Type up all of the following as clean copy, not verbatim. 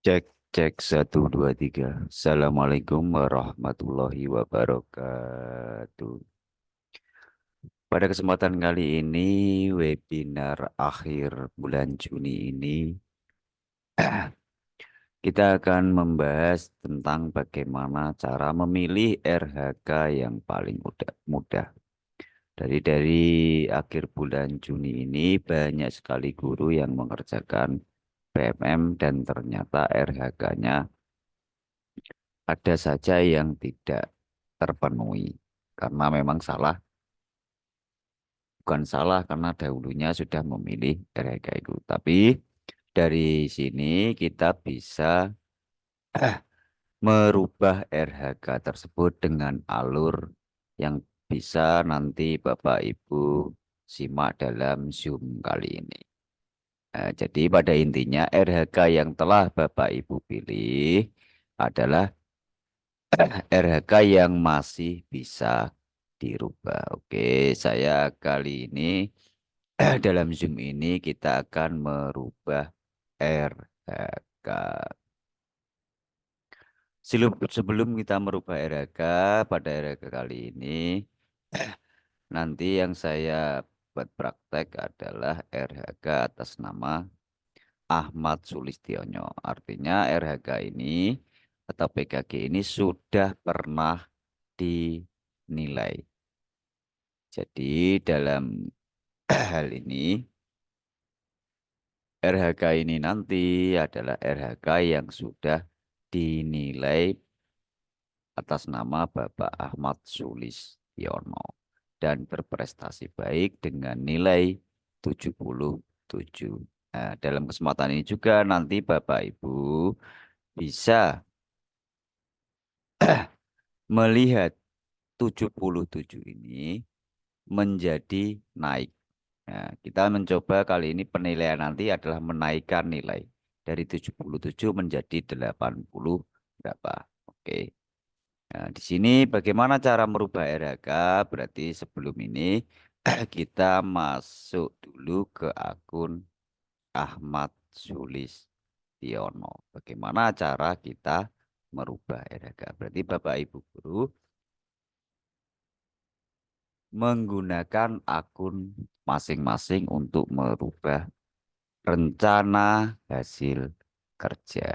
Cek, cek, satu, dua, tiga. Assalamualaikum warahmatullahi wabarakatuh. Pada kesempatan kali ini, webinar akhir bulan Juni ini, kita akan membahas tentang bagaimana cara memilih RHK yang paling mudah. Dari akhir bulan Juni ini, banyak sekali guru yang mengerjakan PMM dan ternyata RHK-nya ada saja yang tidak terpenuhi karena memang salah, bukan salah karena dahulunya sudah memilih RHK itu. Tapi dari sini kita bisa merubah RHK tersebut dengan alur yang bisa nanti Bapak Ibu simak dalam Zoom kali ini. Jadi pada intinya RHK yang telah Bapak Ibu pilih adalah RHK yang masih bisa dirubah. Oke, saya kali ini dalam Zoom ini kita akan merubah RHK. Sebelum kita merubah RHK pada RHK kali ini, nanti yang saya buat praktek adalah RHK atas nama Ahmad Sulistiono. Artinya RHK ini atau PKG ini sudah pernah dinilai. Jadi dalam hal ini RHK ini nanti adalah RHK yang sudah dinilai atas nama Bapak Ahmad Sulistiono dan berprestasi baik dengan nilai 77. Nah, dalam kesempatan ini juga nanti Bapak Ibu bisa melihat 77 ini menjadi naik. Nah, kita mencoba kali ini penilaian nanti adalah menaikkan nilai dari 77 menjadi 80 berapa. Oke. Nah, di sini bagaimana cara merubah RHK? Berarti sebelum ini kita masuk dulu ke akun Ahmad Sulistiono. Bagaimana cara kita merubah RHK? Berarti Bapak Ibu guru menggunakan akun masing-masing untuk merubah rencana hasil kerja.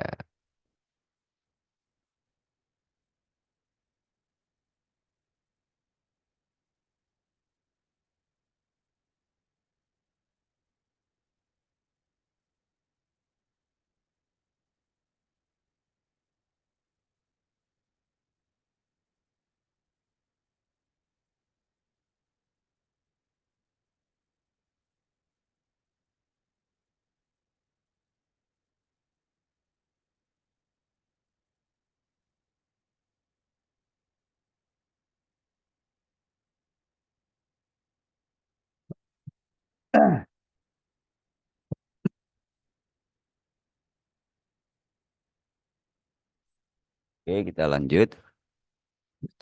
Oke, kita lanjut.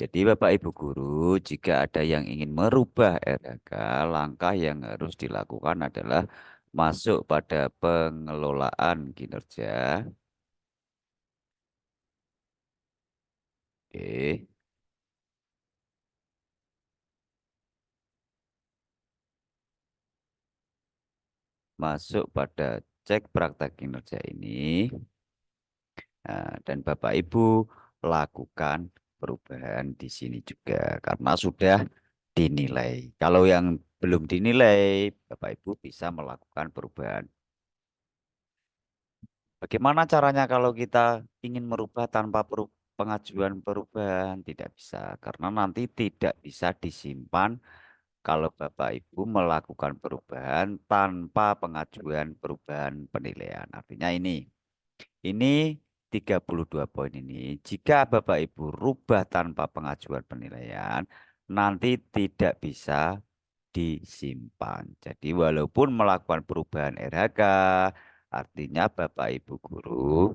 Jadi Bapak Ibu guru, jika ada yang ingin merubah RHK, langkah yang harus dilakukan adalah masuk pada pengelolaan kinerja. Oke, masuk pada cek praktek kinerja ini. Nah, dan Bapak Ibu lakukan perubahan di sini juga karena sudah dinilai. Kalau yang belum dinilai, Bapak Ibu bisa melakukan perubahan. Bagaimana caranya kalau kita ingin merubah tanpa pengajuan perubahan? Tidak bisa, karena nanti tidak bisa disimpan kalau Bapak Ibu melakukan perubahan tanpa pengajuan perubahan penilaian. Artinya ini 32 poin ini. Jika Bapak Ibu rubah tanpa pengajuan penilaian, nanti tidak bisa disimpan. Jadi walaupun melakukan perubahan RHK, artinya Bapak Ibu guru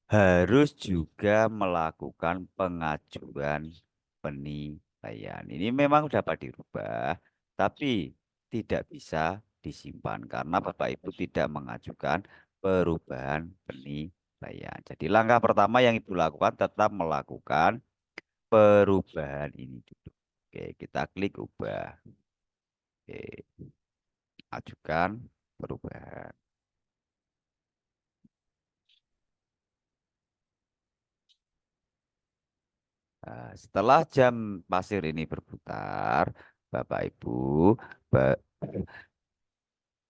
harus juga melakukan pengajuan penilaian. Ini memang dapat dirubah, tapi tidak bisa disimpan karena Bapak Ibu tidak mengajukan perubahan penilaian. penilaian. Jadi langkah pertama yang Ibu lakukan tetap melakukan perubahan ini dulu. Oke, kita klik ubah. Oke, ajukan perubahan. Nah, setelah jam pasir ini berputar, Bapak Ibu ba-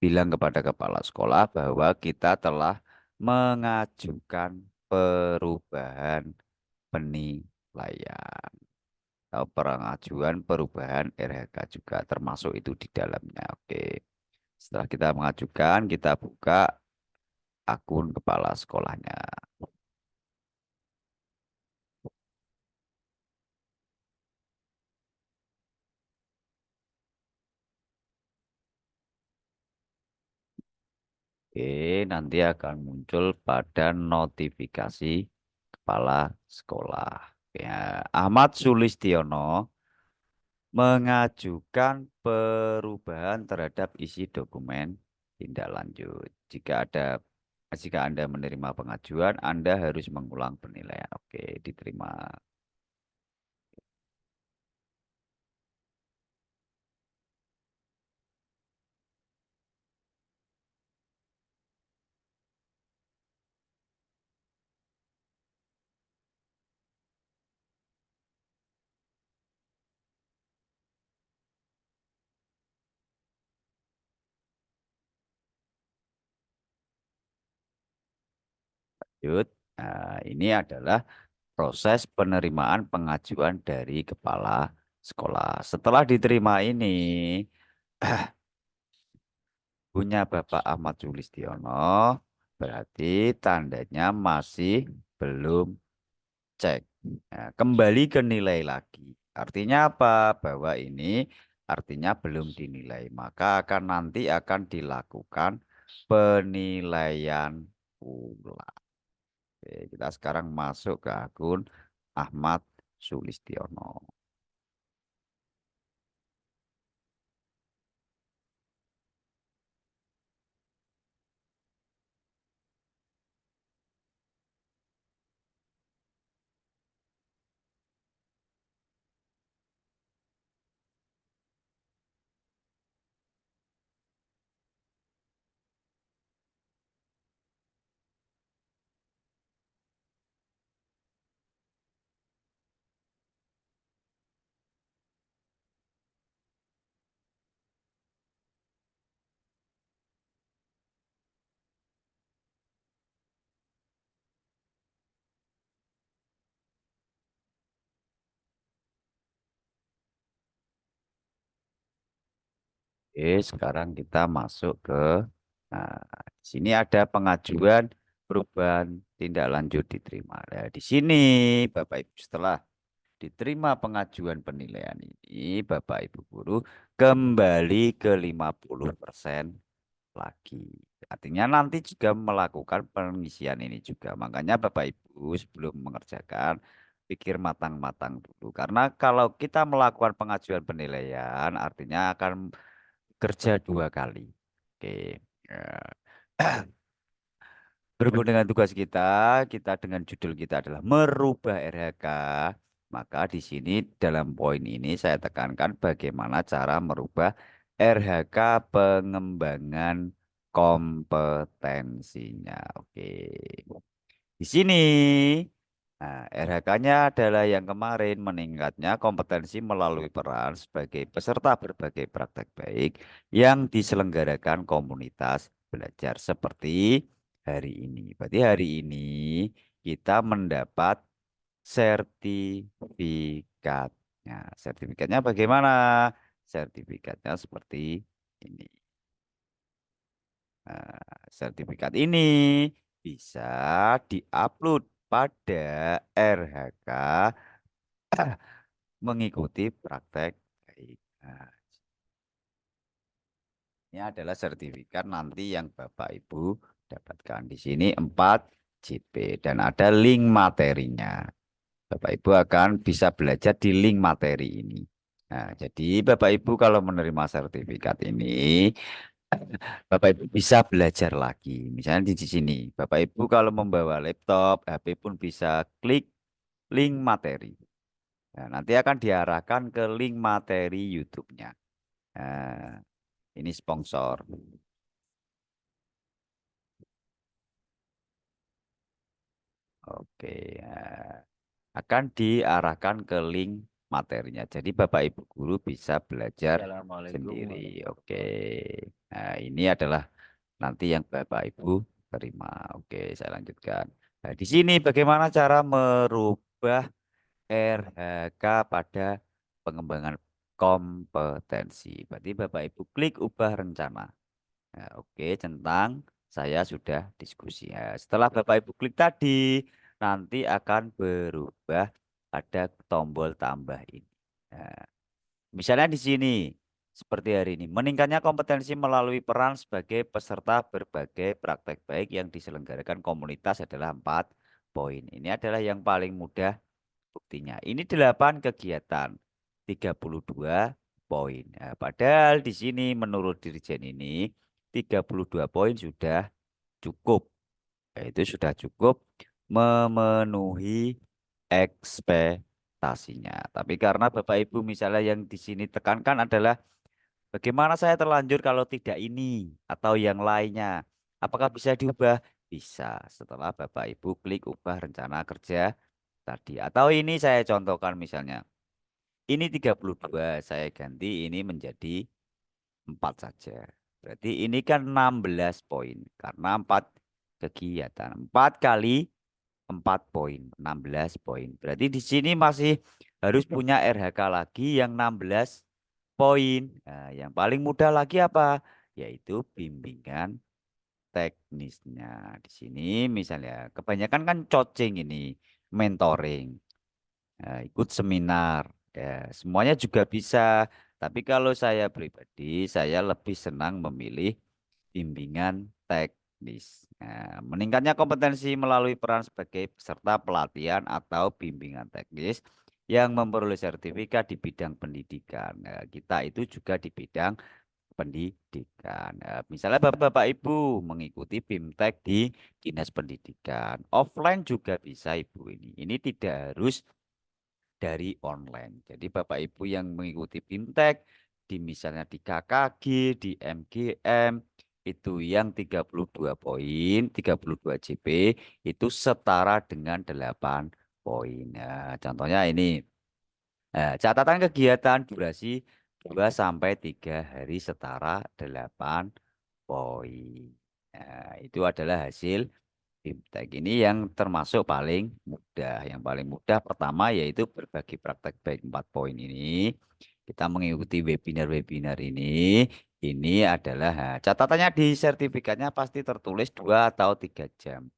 bilang kepada kepala sekolah bahwa kita telah mengajukan perubahan penilaian atau pengajuan perubahan RHK juga termasuk itu di dalamnya. Oke. Setelah kita mengajukan, kita buka akun kepala sekolahnya. Oke, nanti akan muncul pada notifikasi kepala sekolah. Ya, Ahmad Sulistiono mengajukan perubahan terhadap isi dokumen tindak lanjut. Jika Anda menerima pengajuan, Anda harus mengulang penilaian. Oke, diterima. Lanjut. Nah, ini adalah proses penerimaan pengajuan dari kepala sekolah. Setelah diterima ini, punya Bapak Ahmad Sulistiono, berarti tandanya masih belum cek. Nah, kembali ke nilai lagi. Artinya apa? Bahwa ini artinya belum dinilai. Maka nanti akan dilakukan penilaian ulang. Oke, kita sekarang masuk ke akun Ahmad Sulistiono. Oke, sekarang kita masuk ke nah, di sini ada pengajuan perubahan tindak lanjut diterima. Nah, di sini Bapak Ibu setelah diterima pengajuan penilaian ini, Bapak Ibu guru kembali ke 50% lagi. Artinya nanti juga melakukan pengisian ini juga. Makanya Bapak Ibu sebelum mengerjakan pikir matang-matang dulu. Karena kalau kita melakukan pengajuan penilaian artinya akan kerja dua kali. Oke. Ya. Berhubung dengan tugas kita dengan judul kita adalah merubah RHK. Maka di sini dalam poin ini saya tekankan bagaimana cara merubah RHK pengembangan kompetensinya. Oke. Di sini RHK-nya adalah yang kemarin meningkatnya kompetensi melalui peran sebagai peserta berbagai praktek baik yang diselenggarakan komunitas belajar seperti hari ini. Berarti hari ini kita mendapat sertifikatnya. Sertifikatnya bagaimana? Sertifikatnya seperti ini. Nah, sertifikat ini bisa diupload pada RHK mengikuti praktek baik. Nah, ini adalah sertifikat nanti yang Bapak Ibu dapatkan di sini 4 JP dan ada link materinya. Bapak Ibu akan bisa belajar di link materi ini. Nah, jadi Bapak Ibu kalau menerima sertifikat ini Bapak Ibu bisa belajar lagi. Misalnya di sini, Bapak Ibu kalau membawa laptop, HP pun bisa klik link materi. Nah, nanti akan diarahkan ke link materi YouTube-nya. Nah, ini sponsor. Oke, akan diarahkan ke link materinya. Jadi Bapak Ibu guru bisa belajar sendiri. Oke. Nah, ini adalah nanti yang Bapak Ibu terima. Oke, saya lanjutkan. Nah, di sini bagaimana cara merubah RHK pada pengembangan kompetensi. Berarti Bapak Ibu klik ubah rencana. Nah, oke, centang saya sudah diskusi. Ya, setelah Bapak Ibu klik tadi, nanti akan berubah ada tombol tambah ini. Nah, misalnya di sini, seperti hari ini, meningkatnya kompetensi melalui peran sebagai peserta berbagai praktek baik yang diselenggarakan komunitas adalah 4 poin. Ini adalah yang paling mudah buktinya. Ini 8 kegiatan, 32 poin. Nah, padahal di sini menurut Dirjen ini 32 poin sudah cukup. Itu sudah cukup memenuhi ekspektasinya. Tapi karena Bapak Ibu misalnya yang di sini tekankan adalah bagaimana saya terlanjur kalau tidak ini atau yang lainnya. Apakah bisa diubah? Bisa. Setelah Bapak Ibu klik ubah rencana kerja tadi. Atau ini saya contohkan misalnya. Ini 32 saya ganti ini menjadi 4 saja. Berarti ini kan 16 poin. Karena 4 kegiatan. 4 kali 4 poin. 16 poin. Berarti di sini masih harus punya RHK lagi yang 16 poin. Nah, yang paling mudah lagi apa? Yaitu bimbingan teknisnya. Di sini misalnya kebanyakan kan coaching ini, mentoring. Nah, ikut seminar, ya semuanya juga bisa. Tapi kalau saya pribadi, saya lebih senang memilih bimbingan teknis. Nah, meningkatnya kompetensi melalui peran sebagai peserta pelatihan atau bimbingan teknis yang memperoleh sertifikat di bidang pendidikan. Nah, kita itu juga di bidang pendidikan. Nah, misalnya Bapak Ibu mengikuti BIMTEK di Dinas Pendidikan. Offline juga bisa Ibu ini. Ini tidak harus dari online. Jadi Bapak Ibu yang mengikuti BIMTEK di misalnya di KKG, di MGM itu yang 32 poin, 32 JP itu setara dengan 8 poin. Nah, contohnya ini. Catatan kegiatan durasi 2 sampai 3 hari setara 8 poin. Nah, itu adalah hasil BIMTEK ini yang termasuk paling mudah. Yang paling mudah pertama yaitu berbagi praktek baik 4 poin ini. Kita mengikuti webinar-webinar ini. Ini adalah catatannya di sertifikatnya pasti tertulis 2 atau 3 jam.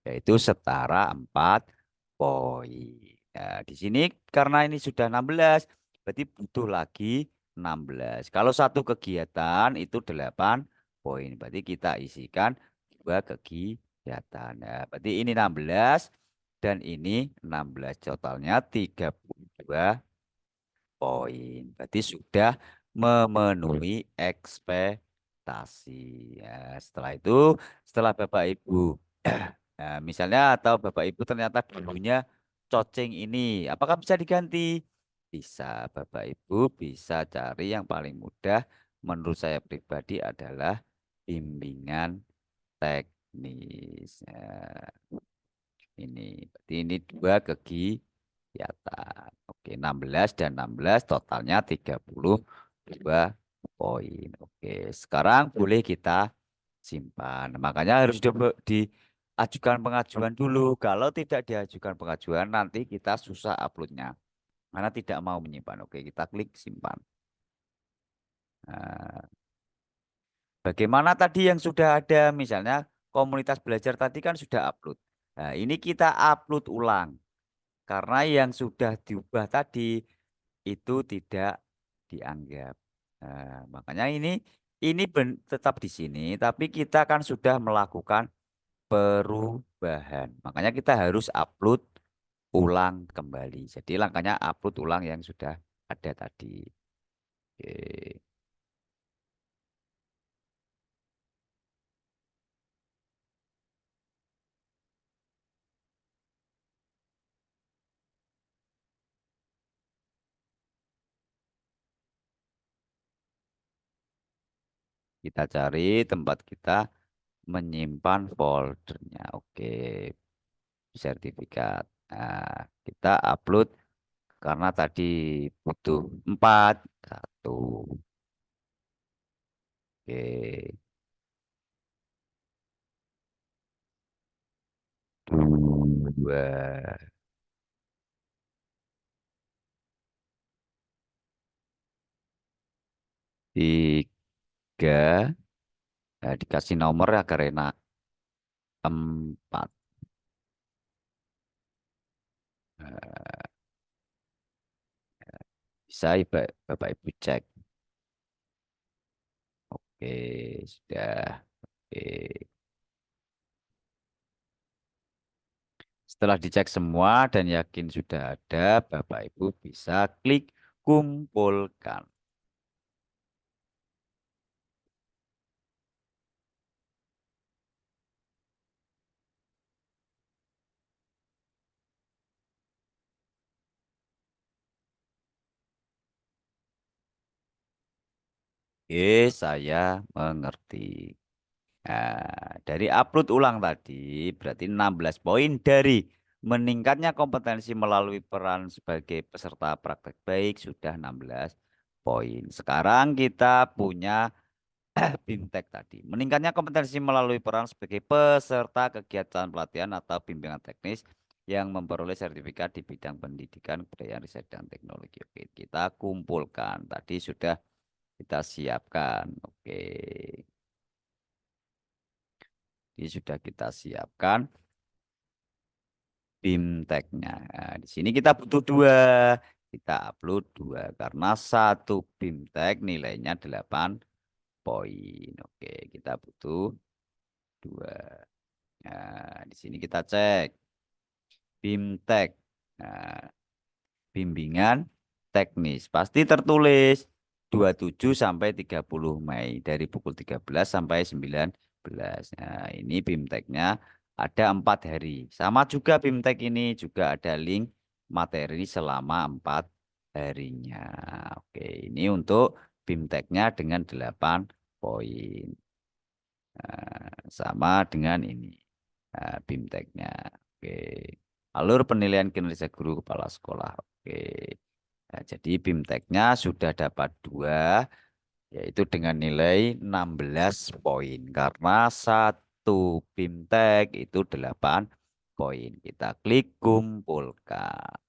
Yaitu setara 4 poin. Nah, di sini karena ini sudah 16, berarti butuh lagi 16. Kalau satu kegiatan itu 8 poin. Berarti kita isikan 2 kegiatan. Nah, berarti ini 16 dan ini 16. Totalnya 32 poin. Berarti sudah memenuhi ekspektasi. Ya, setelah itu, setelah Bapak Ibu, nah, misalnya atau Bapak Ibu ternyata dulunya cocing ini, apakah bisa diganti? Bisa, Bapak Ibu bisa cari yang paling mudah. Menurut saya pribadi adalah bimbingan teknis. Ya, berarti ini 2 kegiatan. Oke, 16 dan 16 totalnya 32 poin. Oke, sekarang boleh kita simpan. Makanya harus diajukan pengajuan dulu. Kalau tidak diajukan pengajuan, nanti kita susah uploadnya. Karena tidak mau menyimpan. Oke, kita klik simpan. Nah, bagaimana tadi yang sudah ada, misalnya komunitas belajar tadi kan sudah upload. Nah, ini kita upload ulang. Karena yang sudah diubah tadi itu tidak dianggap. Nah, makanya ini tetap di sini, tapi kita kan sudah melakukan perubahan. Makanya kita harus upload ulang kembali. Jadi langkahnya upload ulang yang sudah ada tadi. Oke. Kita cari tempat kita menyimpan foldernya. Oke, sertifikat. Nah, kita upload karena tadi butuh 4. Satu. Oke. Dua. Tiga. Nah, dikasih nomor ya karena 4. Nah, bisa Bapak Ibu cek. Oke, sudah. Oke. Setelah dicek semua dan yakin sudah ada, Bapak Ibu bisa klik kumpulkan. Oke, saya mengerti. Nah, dari upload ulang tadi berarti 16 poin dari meningkatnya kompetensi melalui peran sebagai peserta praktek baik sudah 16 poin. Sekarang kita punya BIMTEK tadi. Meningkatnya kompetensi melalui peran sebagai peserta kegiatan pelatihan atau bimbingan teknis yang memperoleh sertifikat di bidang pendidikan, kebudayaan, riset, dan teknologi. Oke, kita kumpulkan. Tadi sudah kita siapkan. Oke, ini sudah kita siapkan BIMTEK-nya. Nah, di sini kita butuh dua. Kita upload dua karena satu BIMTEK nilainya 8 poin. Oke, kita butuh dua. Nah, di sini kita cek BIMTEK. Nah, bimbingan teknis. Pasti tertulis 27 sampai 30 Mei dari pukul 13 sampai 19. Nah, ini BIMTEK-nya ada 4 hari. Sama juga BIMTEK ini juga ada link materi selama 4 harinya. Oke, ini untuk BIMTEK-nya dengan 8 poin. Sama dengan ini BIMTEK-nya. Oke. Alur penilaian kinerja guru kepala sekolah. Oke. Nah, jadi BIMTEK-nya sudah dapat 2, yaitu dengan nilai 16 poin. Karena satu BIMTEK itu 8 poin. Kita klik kumpulkan.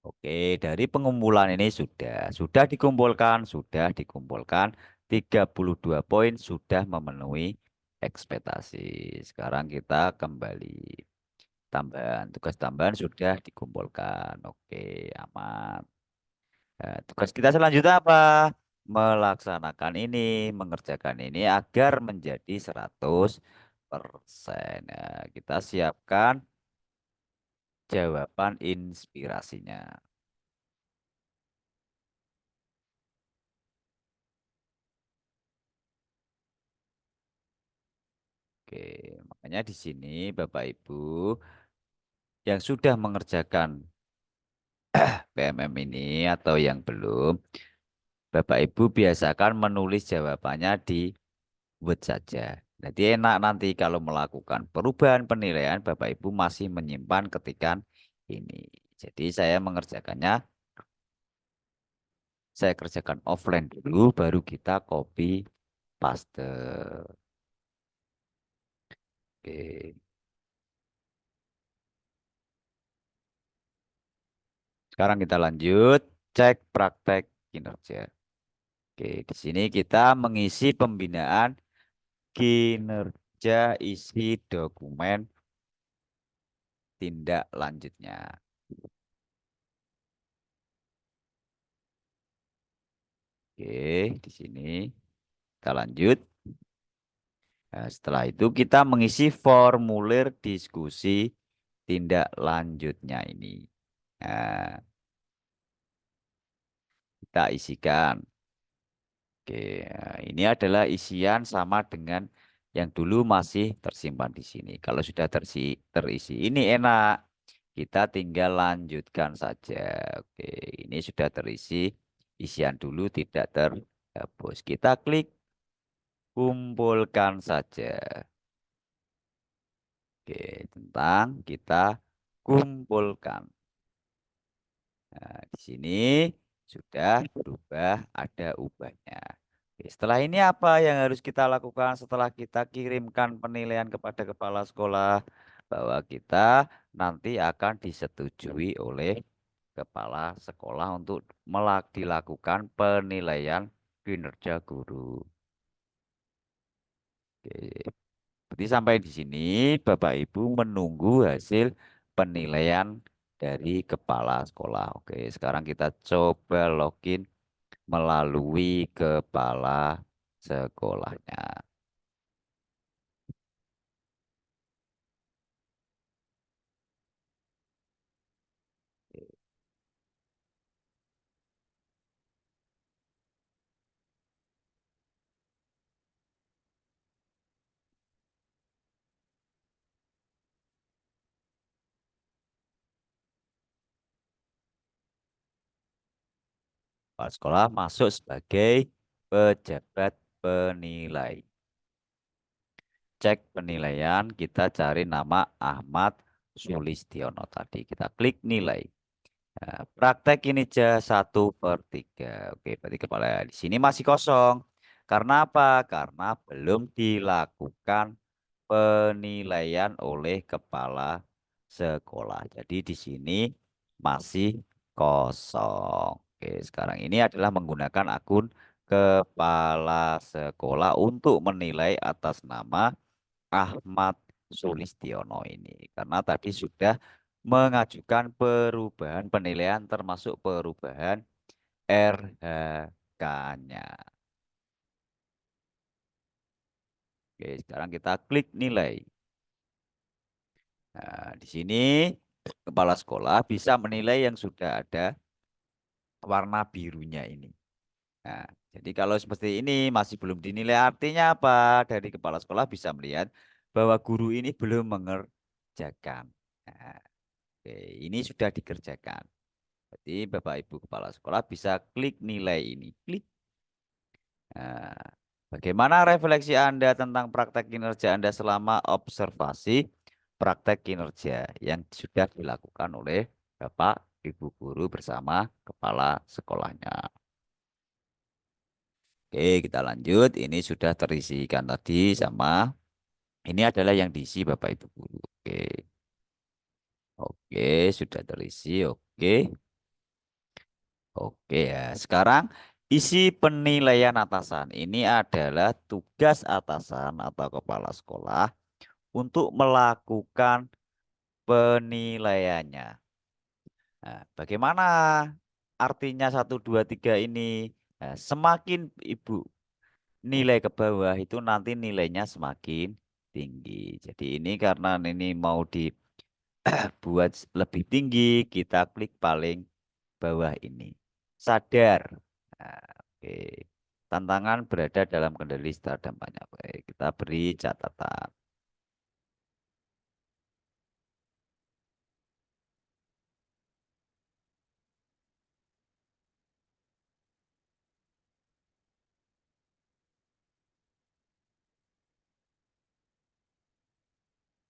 Oke, dari pengumpulan ini sudah dikumpulkan 32 poin sudah memenuhi ekspektasi. Sekarang kita kembali tambahan, tugas tambahan sudah dikumpulkan. Oke, aman. Tugas kita selanjutnya apa? Melaksanakan ini, mengerjakan ini agar menjadi 100%. Nah, kita siapkan jawaban inspirasinya. Oke, makanya di sini Bapak Ibu yang sudah mengerjakan PMM ini atau yang belum, Bapak Ibu biasakan menulis jawabannya di Word saja. Jadi enak nanti kalau melakukan perubahan penilaian, Bapak Ibu masih menyimpan ketikan ini. Jadi saya kerjakan offline dulu, baru kita copy paste. Oke, sekarang kita lanjut cek praktek kinerja. Oke, di sini kita mengisi pembinaan kinerja isi dokumen tindak lanjutnya. Oke, di sini kita lanjut. Nah, setelah itu kita mengisi formulir diskusi tindak lanjutnya ini. Nah, kita isikan. Oke, ini adalah isian sama dengan yang dulu masih tersimpan di sini. Kalau sudah terisi, ini enak. Kita tinggal lanjutkan saja. Oke, ini sudah terisi. Isian dulu tidak terhapus. Kita klik kumpulkan saja. Oke, tentang kita kumpulkan. Nah, di sini sudah berubah, ada ubahnya. Oke, setelah ini apa yang harus kita lakukan setelah kita kirimkan penilaian kepada kepala sekolah bahwa kita nanti akan disetujui oleh kepala sekolah untuk dilakukan penilaian kinerja guru. Oke. Berarti sampai di sini Bapak Ibu menunggu hasil penilaian dari kepala sekolah. Oke, sekarang kita coba login melalui kepala sekolahnya. Kepala sekolah masuk sebagai pejabat penilai. Cek penilaian, kita cari nama Ahmad Sulistiono tadi. Kita klik nilai. Nah, praktek kinerja 1/3. Oke, berarti kepala di sini masih kosong. Karena apa? Karena belum dilakukan penilaian oleh kepala sekolah. Jadi di sini masih kosong. Oke, sekarang ini adalah menggunakan akun kepala sekolah untuk menilai atas nama Ahmad Sulistiono ini. Karena tadi sudah mengajukan perubahan penilaian termasuk perubahan RH-nya. Oke, sekarang kita klik nilai. Nah, di sini kepala sekolah bisa menilai yang sudah ada warna birunya ini. Nah, jadi kalau seperti ini masih belum dinilai artinya apa? Dari kepala sekolah bisa melihat bahwa guru ini belum mengerjakan. Nah, oke, ini sudah dikerjakan. Jadi Bapak Ibu kepala sekolah bisa klik nilai ini. Klik. Nah, bagaimana refleksi Anda tentang praktek kinerja Anda selama observasi praktek kinerja yang sudah dilakukan oleh Bapak Ibu guru bersama kepala sekolahnya? Oke, kita lanjut. Ini sudah terisikan tadi sama ini adalah yang diisi Bapak Ibu guru. Oke. Oke, sudah terisi. Oke. Oke ya. Sekarang isi penilaian atasan. Ini adalah tugas atasan atau kepala sekolah untuk melakukan penilaiannya. Nah, bagaimana artinya 1, 2, 3 ini? Nah, semakin Ibu nilai ke bawah itu nanti nilainya semakin tinggi. Jadi ini karena ini mau dibuat lebih tinggi, kita klik paling bawah ini. Sadar. Nah, oke. Tantangan berada dalam kendali setelah dampaknya. Oke, kita beri catatan.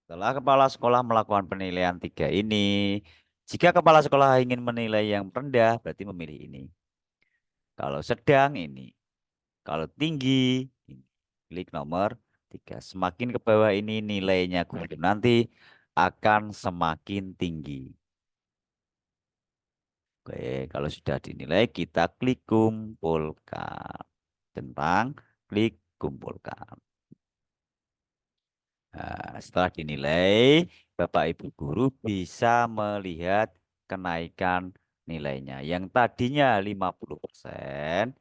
Setelah kepala sekolah melakukan penilaian 3 ini, jika kepala sekolah ingin menilai yang rendah, berarti memilih ini. Kalau sedang ini, kalau tinggi, ini. Klik nomor 3. Semakin ke bawah ini nilainya guru nanti akan semakin tinggi. Oke, kalau sudah dinilai, kita klik kumpulkan. Tentang klik kumpulkan. Nah, setelah dinilai, Bapak Ibu guru bisa melihat kenaikan nilainya. Yang tadinya 50%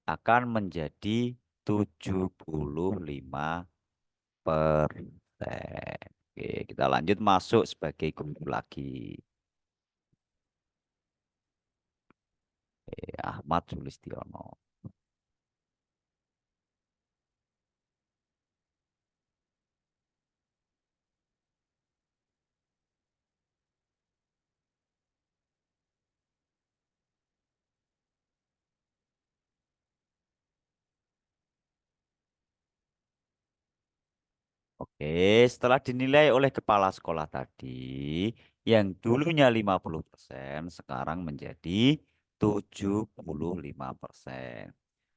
akan menjadi 75%. Oke, kita lanjut masuk sebagai guru lagi. Ahmad Sulistiono. Oke, setelah dinilai oleh kepala sekolah tadi, yang dulunya 50% sekarang menjadi 75%.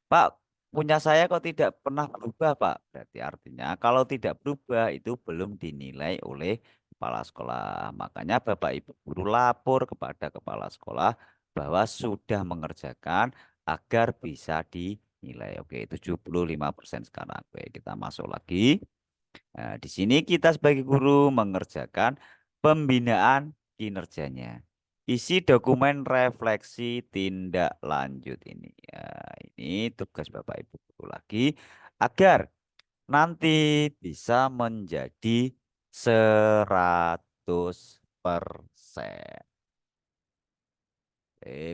Pak, punya saya kok tidak pernah berubah, Pak. Berarti artinya kalau tidak berubah itu belum dinilai oleh kepala sekolah. Makanya Bapak Ibu guru lapor kepada kepala sekolah bahwa sudah mengerjakan agar bisa dinilai. Oke, 75% sekarang. Oke, kita masuk lagi. Nah, di sini kita sebagai guru mengerjakan pembinaan kinerjanya. Isi dokumen refleksi tindak lanjut ini. Ya, ini tugas Bapak Ibu guru lagi agar nanti bisa menjadi 100%.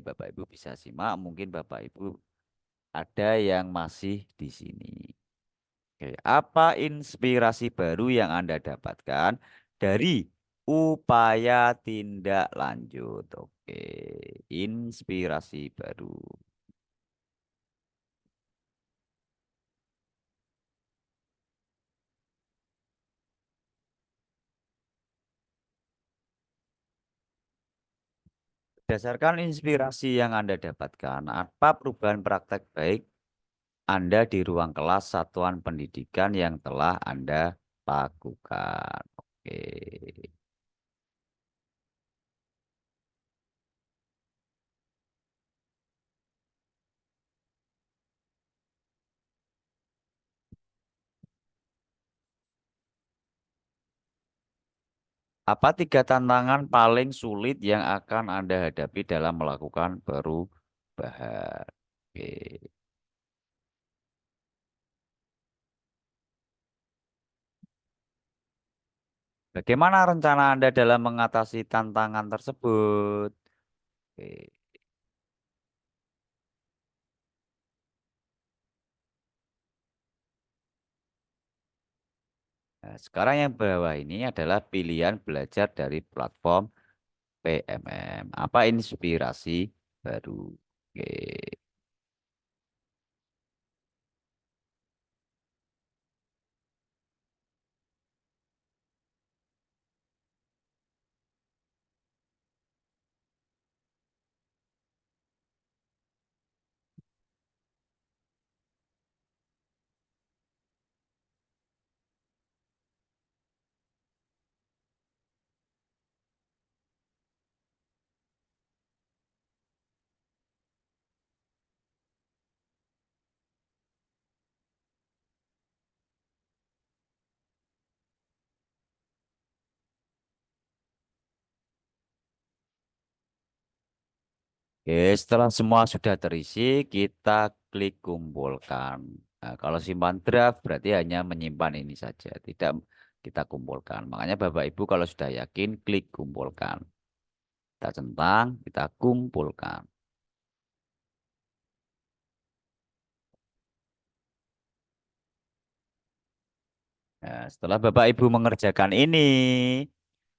Bapak Ibu bisa simak, mungkin Bapak Ibu ada yang masih di sini. Oke, apa inspirasi baru yang Anda dapatkan dari upaya tindak lanjut? Oke, inspirasi baru. Berdasarkan inspirasi yang Anda dapatkan, apa perubahan praktek baik Anda di ruang kelas satuan pendidikan yang telah Anda lakukan? Oke. Apa tiga tantangan paling sulit yang akan Anda hadapi dalam melakukan perubahan? Oke. Bagaimana rencana Anda dalam mengatasi tantangan tersebut? Oke. Nah, sekarang yang bawah ini adalah pilihan belajar dari platform PMM. Apa inspirasi baru? Oke. Oke, setelah semua sudah terisi, kita klik kumpulkan. Nah, kalau simpan draft berarti hanya menyimpan ini saja, tidak kita kumpulkan. Makanya Bapak Ibu kalau sudah yakin, klik kumpulkan. Kita centang, kita kumpulkan. Nah, setelah Bapak Ibu mengerjakan ini,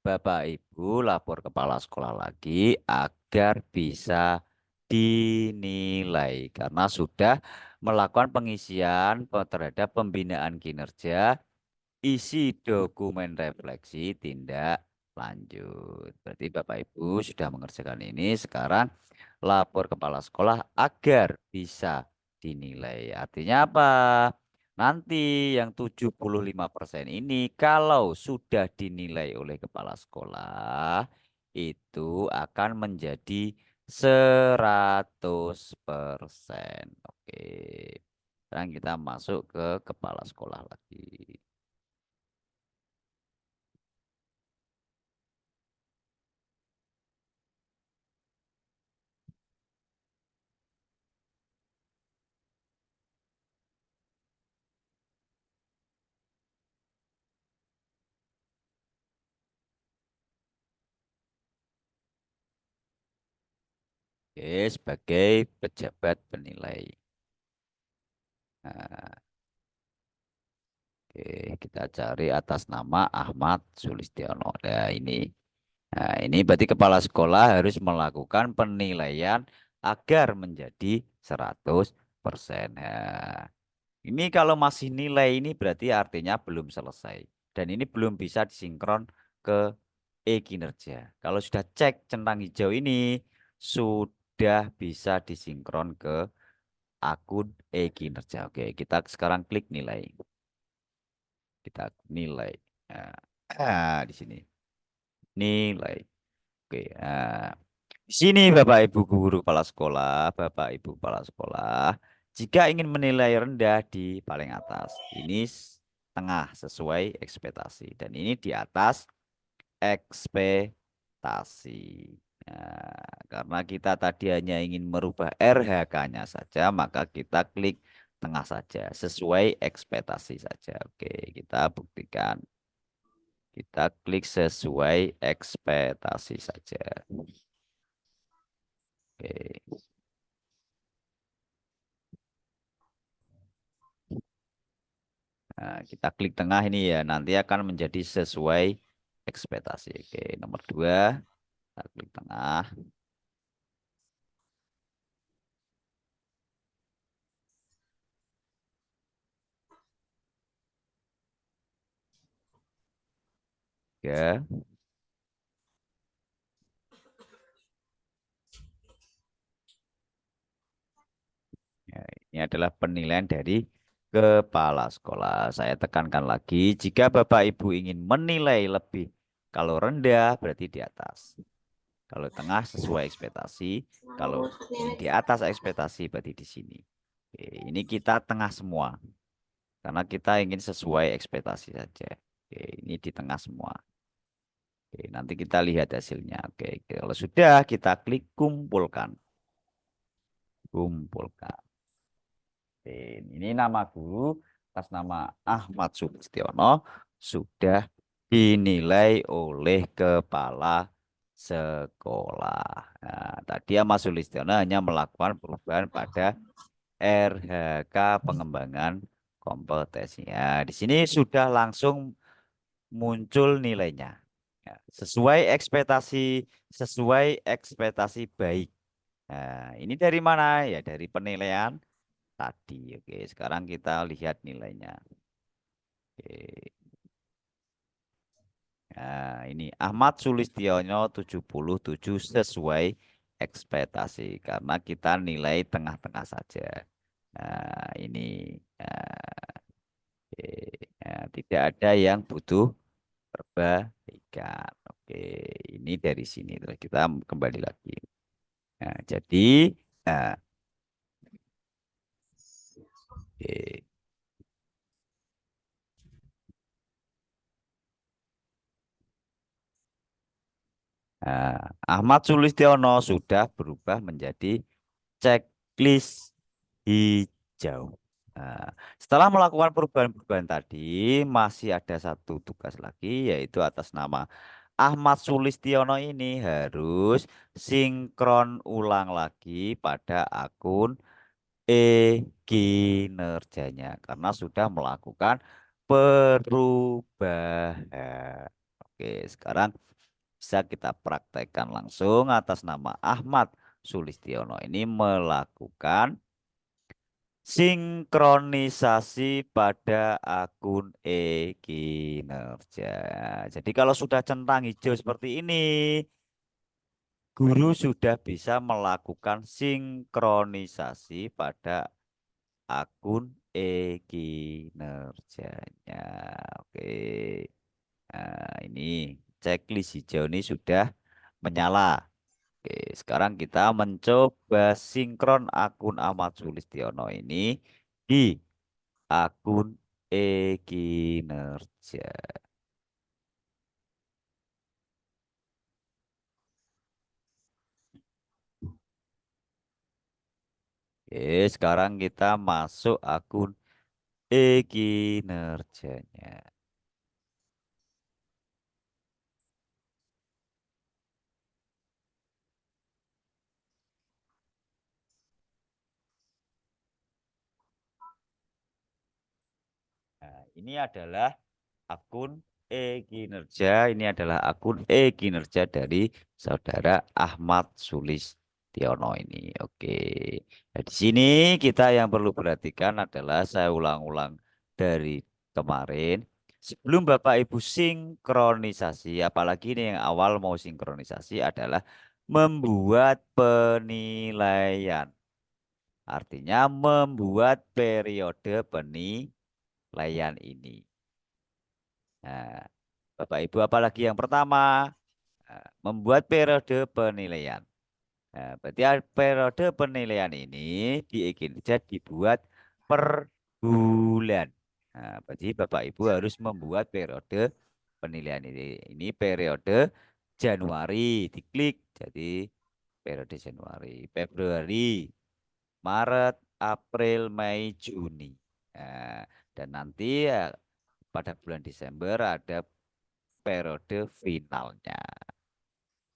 Bapak Ibu lapor kepala sekolah lagi agar bisa dinilai karena sudah melakukan pengisian terhadap pembinaan kinerja, isi dokumen refleksi tindak lanjut. Berarti Bapak Ibu sudah mengerjakan ini, sekarang lapor kepala sekolah agar bisa dinilai. Artinya apa? Nanti yang 75% ini kalau sudah dinilai oleh kepala sekolah itu akan menjadi 100%. Oke. Sekarang kita masuk ke kepala sekolah lagi. Oke, sebagai pejabat penilai. Nah, oke, kita cari atas nama Ahmad Sulistiono. Nah, ini. Nah, ini berarti kepala sekolah harus melakukan penilaian agar menjadi 100%. Nah, ini kalau masih nilai ini berarti artinya belum selesai. Dan ini belum bisa disinkron ke e-kinerja. Kalau sudah cek centang hijau ini, sudah bisa disinkron ke akun e-kinerja. Oke, kita sekarang klik nilai. Kita nilai. Nah, di sini. Nilai. Oke. Nah, di sini Bapak Ibu guru kepala sekolah, Bapak Ibu kepala sekolah, jika ingin menilai rendah di paling atas, ini tengah sesuai ekspektasi dan ini di atas ekspektasi. Nah, karena kita tadi hanya ingin merubah RHK-nya saja, maka kita klik tengah saja, sesuai ekspektasi saja. Oke, kita buktikan. Kita klik sesuai ekspektasi saja. Oke. Nah, kita klik tengah ini ya, nanti akan menjadi sesuai ekspektasi. Oke, nomor dua, kita klik tengah. Ya, ya, ini adalah penilaian dari kepala sekolah. Saya tekankan lagi, jika Bapak Ibu ingin menilai lebih, kalau rendah berarti di atas. Kalau tengah sesuai ekspektasi, kalau ingin di atas ekspektasi berarti di sini. Oke, ini kita tengah semua, karena kita ingin sesuai ekspektasi saja. Oke, ini di tengah semua. Oke, nanti kita lihat hasilnya. Oke, kalau sudah kita klik kumpulkan. Kumpulkan. Oke, ini nama guru atas nama Ahmad Sulistiono sudah dinilai oleh kepala sekolah. Nah, tadi Ahmad Sulistiono hanya melakukan perubahan pada RHK pengembangan kompetensinya. Di sini sudah langsung muncul nilainya. Ya, sesuai ekspektasi baik. Nah, ini dari mana? Ya, dari penilaian tadi. Oke, sekarang kita lihat nilainya. Oke. Nah, ini Ahmad Sulistiono 77 sesuai ekspektasi karena kita nilai tengah-tengah saja. Nah, ini oke. Nah, tidak ada yang butuh perbaikan. Oke, ini dari sini. Terus kita kembali lagi. Nah, jadi nah, oke. Nah, Ahmad Sulistiono sudah berubah menjadi checklist hijau. Nah, setelah melakukan perubahan-perubahan tadi, masih ada satu tugas lagi, yaitu atas nama Ahmad Sulistiono ini harus sinkron ulang lagi pada akun kinerjanya karena sudah melakukan perubahan. Oke, sekarang bisa kita praktekkan langsung atas nama Ahmad Sulistiono ini melakukan sinkronisasi pada akun kinerja. Jadi kalau sudah centang hijau seperti ini, guru sudah bisa melakukan sinkronisasi pada akun kinerjanya. Oke. Nah, ini checklist hijau ini sudah menyala. Oke, sekarang kita mencoba sinkron akun Ahmad Sulistiono ini di akun kinerja. Oke, sekarang kita masuk akun kinerjanya. Nah, ini adalah akun e-kinerja. Ini adalah akun e-kinerja dari saudara Ahmad Sulistiono ini. Oke. Nah, di sini kita yang perlu perhatikan adalah saya ulang-ulang dari kemarin. Sebelum Bapak Ibu sinkronisasi, apalagi ini yang awal mau sinkronisasi adalah membuat penilaian. Artinya membuat periode penilaian ini. Nah, Bapak Ibu apalagi yang pertama, membuat periode penilaian. Nah, berarti periode penilaian ini di e-kinerja dibuat per bulan. Nah, berarti Bapak Ibu harus membuat periode penilaian ini. Ini periode Januari, diklik. Jadi periode Januari, Februari, Maret, April, Mei, Juni. Nah, dan nanti ya, pada bulan Desember ada periode finalnya.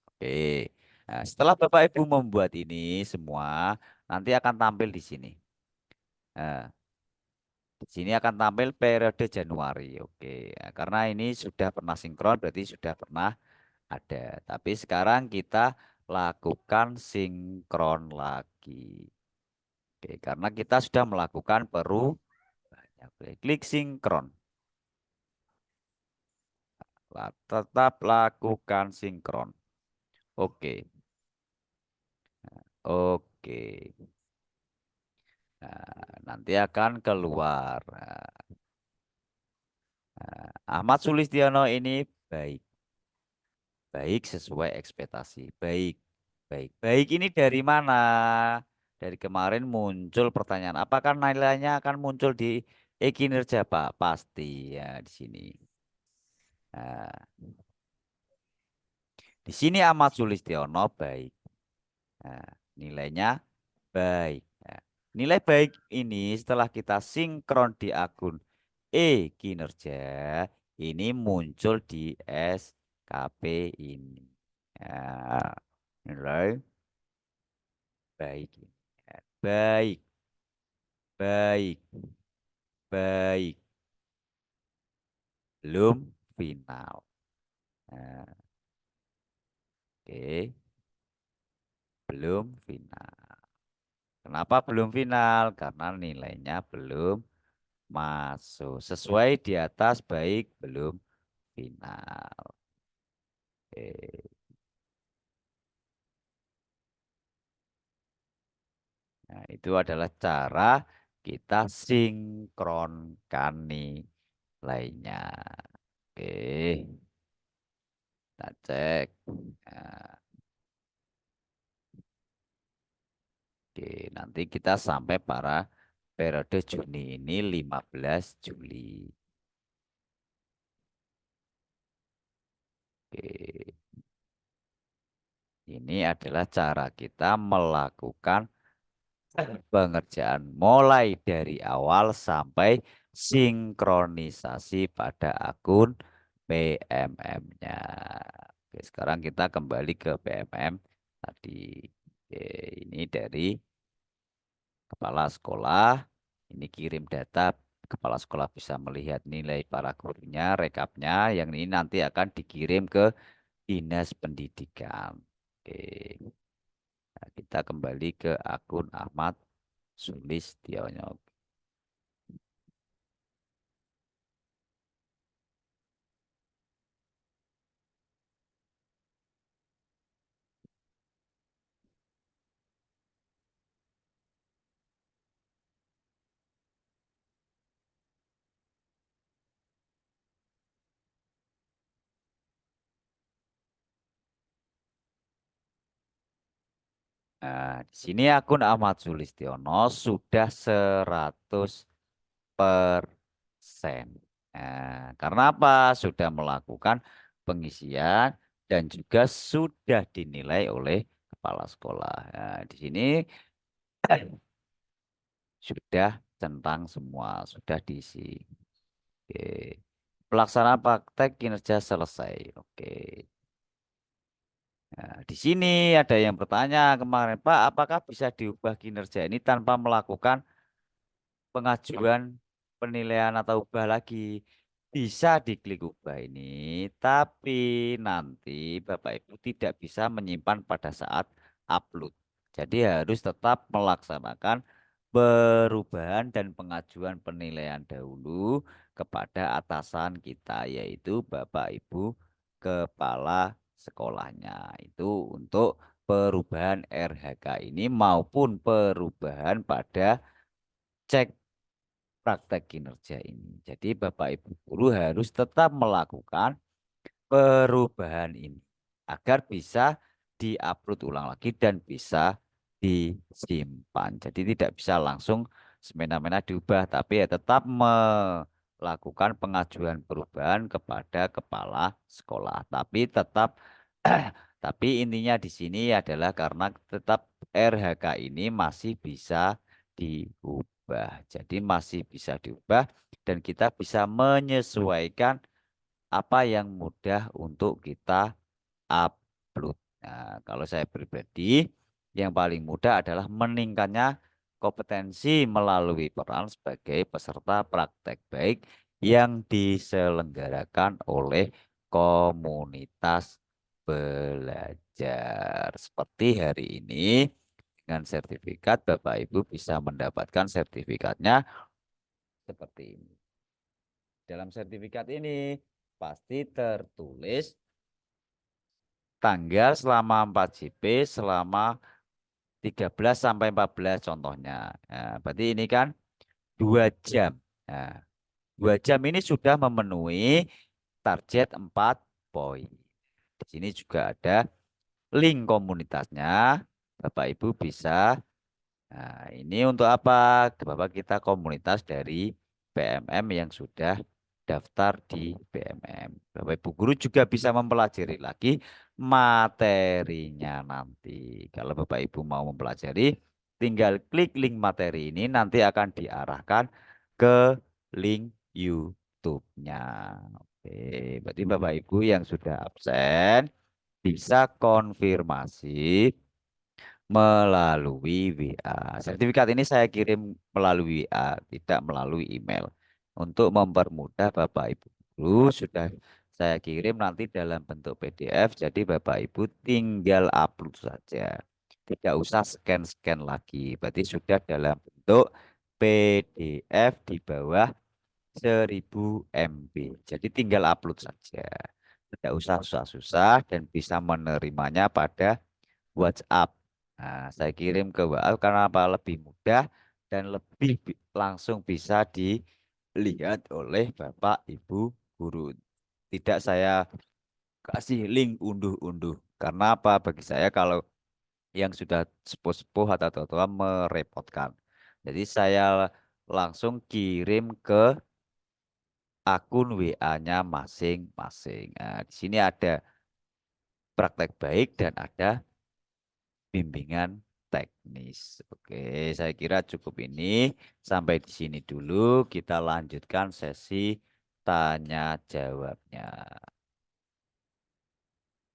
Oke. Nah, setelah Bapak Ibu membuat ini semua, nanti akan tampil di sini. Nah, di sini akan tampil periode Januari. Oke. Nah, karena ini sudah pernah sinkron, berarti sudah pernah ada. Tapi sekarang kita lakukan sinkron lagi. Oke, karena kita sudah melakukan perubahannya. Oke, klik sinkron. Tetap lakukan sinkron. Oke. Oke. Nah, nanti akan keluar. Ahmad Sulistiono ini baik, baik sesuai ekspektasi. Baik, baik, baik ini dari mana? Dari kemarin muncul pertanyaan, apakah nilainya akan muncul di e-kinerja, Pak? Pasti ya di sini. Nah, di sini Ahmad Sulistiono baik. Nah, nilainya baik. Nah, nilai baik ini setelah kita sinkron di akun e-kinerja ini muncul di SKP ini. Ya, nilai baik. Ya, baik, baik, baik. Belum final. Nah, oke, belum final. Kenapa belum final? Karena nilainya belum masuk. Sesuai di atas baik belum final. Oke. Nah, itu adalah cara kita sinkronkan nilainya. Oke, kita cek. Nah, oke, nanti kita sampai para periode Juni ini 15 Juli. Oke, ini adalah cara kita melakukan pengerjaan mulai dari awal sampai sinkronisasi pada akun PMM-nya. Oke, sekarang kita kembali ke PMM tadi. Oke, ini dari kepala sekolah. Ini kirim data. Kepala sekolah bisa melihat nilai para gurunya, rekapnya. Yang ini nanti akan dikirim ke Dinas Pendidikan. Oke, nah, kita kembali ke akun Ahmad Sulistiono. Nah, di sini akun Ahmad Sulistiono sudah 100%. Nah, karena apa? Sudah melakukan pengisian dan juga sudah dinilai oleh kepala sekolah. Nah, di sini sudah centang semua, sudah diisi. Oke. Pelaksanaan praktek kinerja selesai. Oke. Nah, di sini ada yang bertanya kemarin, Pak, apakah bisa diubah kinerja ini tanpa melakukan pengajuan penilaian atau ubah lagi? Bisa diklik ubah ini, tapi nanti Bapak Ibu tidak bisa menyimpan pada saat upload. Jadi harus tetap melaksanakan perubahan dan pengajuan penilaian dahulu kepada atasan kita, yaitu Bapak Ibu kepala sekolahnya. Itu untuk perubahan RHK ini maupun perubahan pada cek praktek kinerja ini. Jadi Bapak Ibu guru harus tetap melakukan perubahan ini agar bisa diupload ulang lagi dan bisa disimpan. Jadi tidak bisa langsung semena-mena diubah, tapi ya tetap melakukan pengajuan perubahan kepada kepala sekolah. Tapi tetap tapi intinya di sini adalah karena tetap RHK ini masih bisa diubah. Jadi masih bisa diubah dan kita bisa menyesuaikan apa yang mudah untuk kita upload. Nah, kalau saya pribadi, yang paling mudah adalah meningkatnya kompetensi melalui peran sebagai peserta praktek baik yang diselenggarakan oleh komunitas belajar. Seperti hari ini, dengan sertifikat, Bapak Ibu bisa mendapatkan sertifikatnya seperti ini. Dalam sertifikat ini pasti tertulis tanggal selama 4 JP selama 13 sampai 14 contohnya. Nah, berarti ini kan 2 jam. Nah, 2 jam ini sudah memenuhi target 4 poin. Di sini juga ada link komunitasnya. Bapak Ibu bisa. Nah, ini untuk apa? Bapak kita komunitas dari PMM yang sudah daftar di PMM. Bapak Ibu guru juga bisa mempelajari lagi materinya nanti. Kalau Bapak Ibu mau mempelajari, tinggal klik link materi ini nanti akan diarahkan ke link YouTube-nya. Oke, berarti Bapak Ibu yang sudah absen bisa konfirmasi melalui WA. Sertifikat ini saya kirim melalui WA, tidak melalui email. Untuk mempermudah Bapak Ibu guru sudah saya kirim nanti dalam bentuk PDF, jadi Bapak Ibu tinggal upload saja. Tidak usah scan-scan lagi. Berarti sudah dalam bentuk PDF di bawah 1000 MB. Jadi tinggal upload saja. Tidak usah susah-susah dan bisa menerimanya pada WhatsApp. Nah, saya kirim ke WhatsApp karena apa? Lebih mudah dan lebih langsung bisa dilihat oleh Bapak Ibu guru. Tidak saya kasih link unduh-unduh. Karena apa? Bagi saya kalau yang sudah sepuh-sepuh atau tua-tua merepotkan. Jadi saya langsung kirim ke akun WA-nya masing-masing. Nah, di sini ada praktek baik dan ada bimbingan teknis. Oke, saya kira cukup ini. Sampai di sini dulu. Kita lanjutkan sesi tanya jawabnya.